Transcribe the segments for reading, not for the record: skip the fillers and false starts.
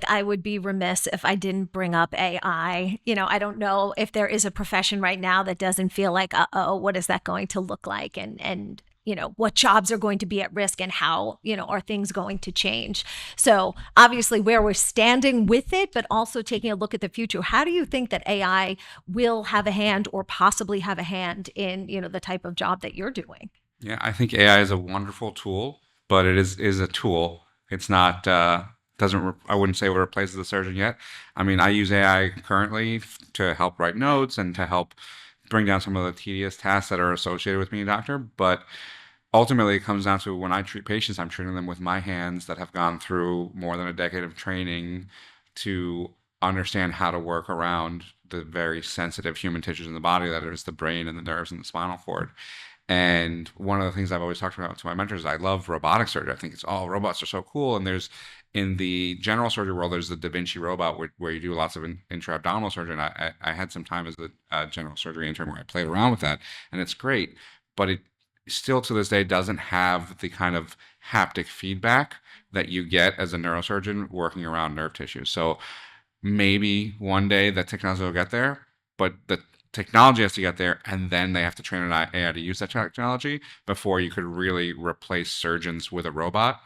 I would be remiss if I didn't bring up AI. I don't know if there is a profession right now that doesn't feel like, uh-oh, what is that going to look like? And what jobs are going to be at risk and how, are things going to change? So obviously where we're standing with it, but also taking a look at the future. How do you think that AI will have a hand or possibly have a hand in, the type of job that you're doing? Yeah, I think AI is a wonderful tool, but it is a tool. It's not I wouldn't say it replaces the surgeon yet. I mean, I use AI currently to help write notes and to help bring down some of the tedious tasks that are associated with being a doctor. But ultimately, it comes down to when I treat patients, I'm treating them with my hands that have gone through more than a decade of training to understand how to work around the very sensitive human tissues in the body that is the brain and the nerves and the spinal cord. And one of the things I've always talked about to my mentors is I love robotic surgery. I think robots are so cool. And there's in the general surgery world, there's the Da Vinci robot where you do lots of intra-abdominal surgery. And I had some time as a general surgery intern where I played around with that, and it's great. But it still to this day doesn't have the kind of haptic feedback that you get as a neurosurgeon working around nerve tissue. So maybe one day that technology will get there, but the technology has to get there, and then they have to train an AI to use that technology before you could really replace surgeons with a robot.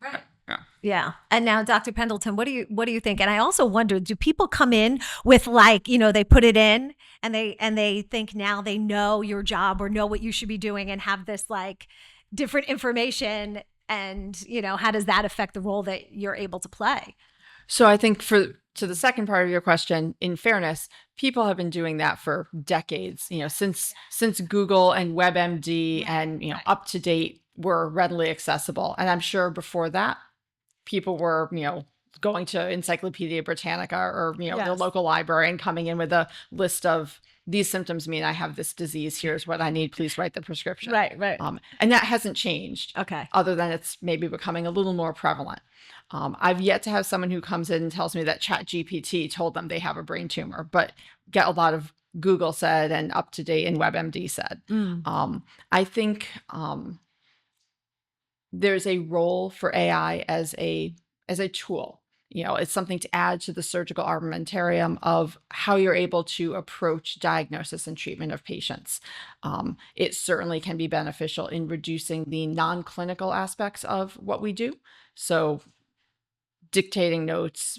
Right. Yeah. Yeah. And now, Dr. Pendleton, what do you think? And I also wonder, do people come in with they put it in and they think now they know your job or know what you should be doing and have this different information, and how does that affect the role that you're able to play? So I think to the second part of your question, in fairness, people have been doing that for decades, since Google and WebMD and, up to date were readily accessible. And I'm sure before that, people were, going to Encyclopedia Britannica or, their local library and coming in with a list of these symptoms mean I have this disease. Here's what I need. Please write the prescription. Right. And that hasn't changed. Okay. Other than it's maybe becoming a little more prevalent. I've yet to have someone who comes in and tells me that ChatGPT told them they have a brain tumor, but get a lot of Google said and up to date and WebMD said. I think there's a role for AI as a tool. It's something to add to the surgical armamentarium of how you're able to approach diagnosis and treatment of patients. It certainly can be beneficial in reducing the non-clinical aspects of what we do. So dictating notes,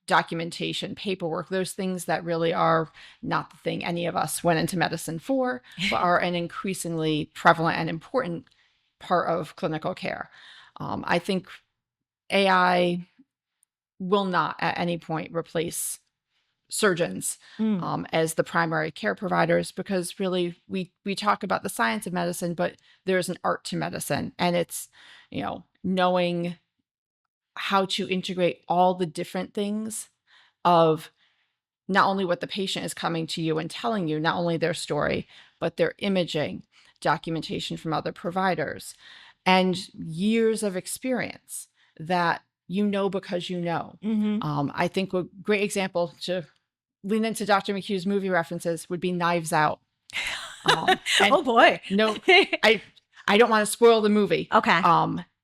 documentation, paperwork, those things that really are not the thing any of us went into medicine for, but are an increasingly prevalent and important part of clinical care. I think AI will not at any point replace surgeons as the primary care providers, because really we talk about the science of medicine, but there's an art to medicine, and it's knowing how to integrate all the different things of not only what the patient is coming to you and telling you, not only their story, but their imaging, documentation from other providers, and years of experience that because I think a great example to lean into Dr. McHugh's movie references would be Knives Out. Oh boy. No, I don't want to spoil the movie. Okay.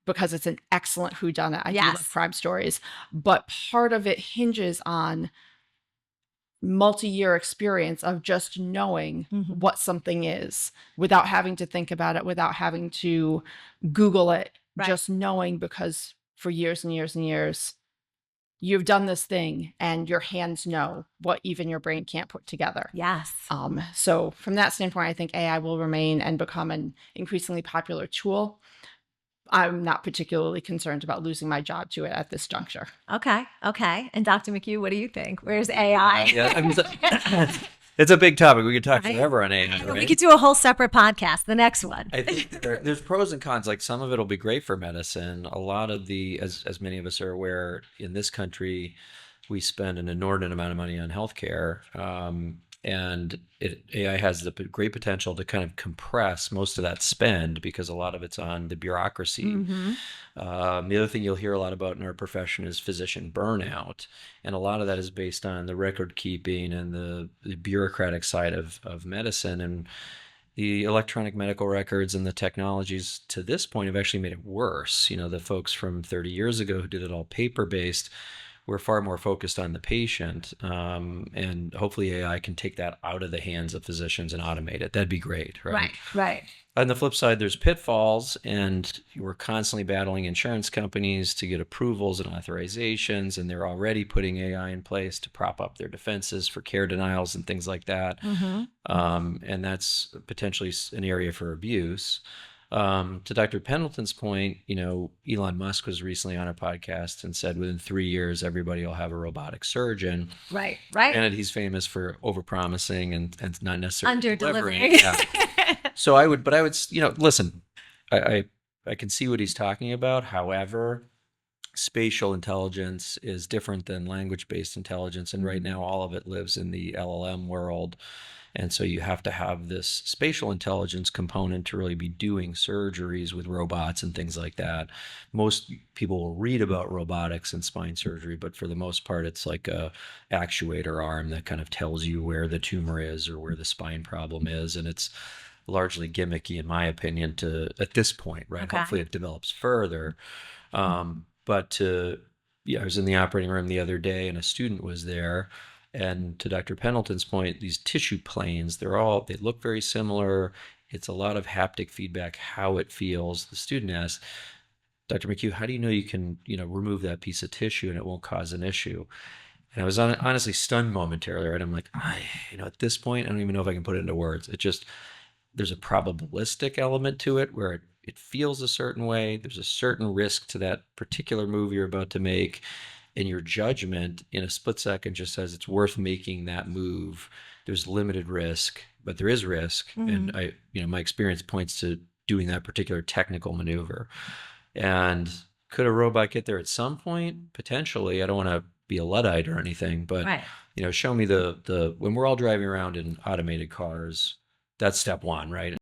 Because it's an excellent whodunit. I do love crime stories, but part of it hinges on multi-year experience of just knowing what something is without having to think about it, without having to Google it, just knowing because for years and years and years, you've done this thing and your hands know what even your brain can't put together. Yes. So from that standpoint, I think AI will remain and become an increasingly popular tool. I'm not particularly concerned about losing my job to it at this juncture. Okay. And Dr. McHugh, what do you think? Where's AI? Yeah, I mean, it's a big topic. We could talk forever on AI. Right? We could do a whole separate podcast. The next one. I think there's pros and cons. Like some of it will be great for medicine. A lot of as many of us are aware, in this country, we spend an inordinate amount of money on healthcare. And AI has the great potential to kind of compress most of that spend because a lot of it's on the bureaucracy. The other thing you'll hear a lot about in our profession is physician burnout. And a lot of that is based on the record keeping and the bureaucratic side of medicine. And the electronic medical records and the technologies to this point have actually made it worse. The folks from 30 years ago who did it all paper-based we're far more focused on the patient, and hopefully AI can take that out of the hands of physicians and automate it. That'd be great, right? Right, right. On the flip side, there's pitfalls, and we're constantly battling insurance companies to get approvals and authorizations, and they're already putting AI in place to prop up their defenses for care denials and things like that. And that's potentially an area for abuse. To Dr. Pendleton's point, Elon Musk was recently on a podcast and said within 3 years, everybody will have a robotic surgeon. Right. And he's famous for overpromising and not necessarily Under-delivering. delivering. Yeah. So I would, listen, I can see what he's talking about. However, spatial intelligence is different than language-based intelligence. And right now, all of it lives in the LLM world. And so you have to have this spatial intelligence component to really be doing surgeries with robots and things like that. Most people will read about robotics and spine surgery, but for the most part, it's like a actuator arm that kind of tells you where the tumor is or where the spine problem is. And it's largely gimmicky, in my opinion, at this point, right? Okay. Hopefully it develops further. I was in the operating room the other day and a student was there. And to Dr. Pendleton's point, these tissue planes, they look very similar. It's a lot of haptic feedback, how it feels. The student asked, Dr. McHugh, how do you know you can, remove that piece of tissue and it won't cause an issue? And I was honestly stunned momentarily, right? I'm like, at this point, I don't even know if I can put it into words. There's a probabilistic element to it where it feels a certain way. There's a certain risk to that particular move you're about to make. And your judgment in a split second just says it's worth making that move. There's limited risk, but there is risk. And my experience points to doing that particular technical maneuver. And could a robot get there at some point? Potentially. I don't want to be a Luddite or anything, but show me when we're all driving around in automated cars, that's step one, right?